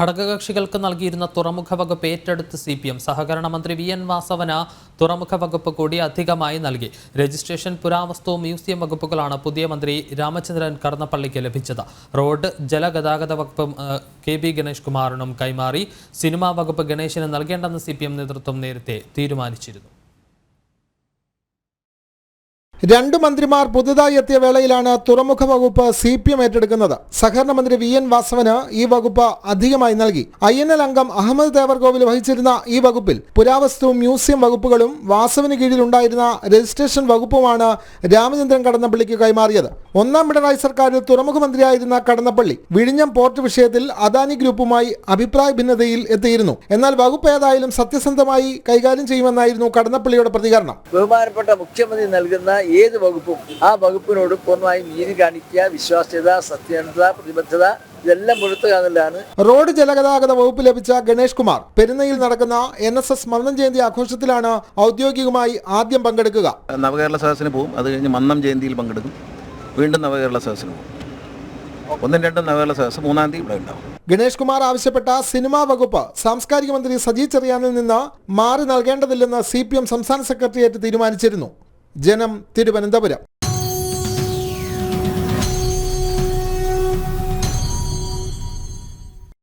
ഘടകകക്ഷികൾക്ക് നൽകിയിരുന്ന തുറമുഖ വകുപ്പ് ഏറ്റെടുത്ത് CPM സഹകരണ മന്ത്രി VN വാസവന് തുറമുഖ വകുപ്പ് കൂടി അധികമായി നൽകി. രജിസ്ട്രേഷൻ, പുരാവസ്തു, മ്യൂസിയം വകുപ്പുകളാണ് പുതിയ മന്ത്രി രാമചന്ദ്രൻ കടന്നപ്പള്ളിക്ക് ലഭിച്ചത്. റോഡ്, ജലഗതാഗത വകുപ്പ് KB ഗണേഷ് കുമാറിനും കൈമാറി. സിനിമാ വകുപ്പ് ഗണേശന് നൽകേണ്ടെന്ന് CPM നേതൃത്വം നേരത്തെ തീരുമാനിച്ചിരുന്നു. രണ്ട് മന്ത്രിമാർ പുതുതായി എത്തിയ വേളയിലാണ് തുറമുഖ വകുപ്പ് CPM ഏറ്റെടുക്കുന്നത്. സഹകരണ മന്ത്രി VN വാസവന് ഈ വകുപ്പ് അധികമായി നൽകി. INL അംഗം അഹമ്മദ് ദേവർകോവിൽ വഹിച്ചിരുന്ന ഈ വകുപ്പിൽ പുരാവസ്തു, മ്യൂസിയം വകുപ്പുകളും വാസവന് കീഴിലുണ്ടായിരുന്ന രജിസ്ട്രേഷൻ വകുപ്പുമാണ് രാമചന്ദ്രൻ കടന്നപ്പള്ളിക്ക് കൈമാറിയത്. ഒന്നാം പിണറായി സർക്കാരിൽ തുറമുഖ മന്ത്രിയായിരുന്ന കടന്നപ്പള്ളി വിഴിഞ്ഞം പോർട്ട് വിഷയത്തിൽ അദാനി ഗ്രൂപ്പുമായി അഭിപ്രായ ഭിന്നതയിൽ എത്തിയിരുന്നു. എന്നാൽ വകുപ്പ് ഏതായാലും സത്യസന്ധമായി കൈകാര്യം ചെയ്യുമെന്നായിരുന്നു കടന്നപ്പള്ളിയുടെ പ്രതികരണം. ബഹുമാനപ്പെട്ട മുഖ്യമന്ത്രി നൽകുന്ന ഏത് വകുപ്പും ആ വകുപ്പിനോട് പൂർണ്ണമായും നീതി കാണിക്കുക, വിശ്വാസ്യത, സത്യസന്ധത, പ്രതിബദ്ധത ഇതെല്ലാം പുലർത്തുക എന്നുള്ളതാണ്. റോഡ്, ജലഗതാഗത വകുപ്പ് ലഭിച്ച ഗണേഷ് കുമാർ പെരുന്നയിൽ നടക്കുന്ന NSS സ്മരണം ജയന്തി ആഘോഷത്തിലാണ് ഔദ്യോഗികമായി ആദ്യം പങ്കെടുക്കുക. നവകേരള സദസ്സിന് പോകും, അത് കഴിഞ്ഞ് മന്നം ജയന്തിയിൽ പങ്കെടുക്കും, വീണ്ടും നവകേരള സദസ്സിന് പോകും. 1-2 നവകേരള സദസ്സ് 3-ാം തീയതി ഇവിടെ ഉണ്ടാവും. ഗണേഷ് കുമാർ ആവശ്യപ്പെട്ട സിനിമാ വകുപ്പ് സാംസ്കാരിക മന്ത്രി സജി ചെറിയാനിൽ നിന്ന് മാറി നൽകേണ്ടതില്ലെന്ന് CPM സംസ്ഥാന സെക്രട്ടേറിയറ്റ് തീരുമാനിച്ചിരുന്നു. ജനം, തിരുവനന്തപുരം.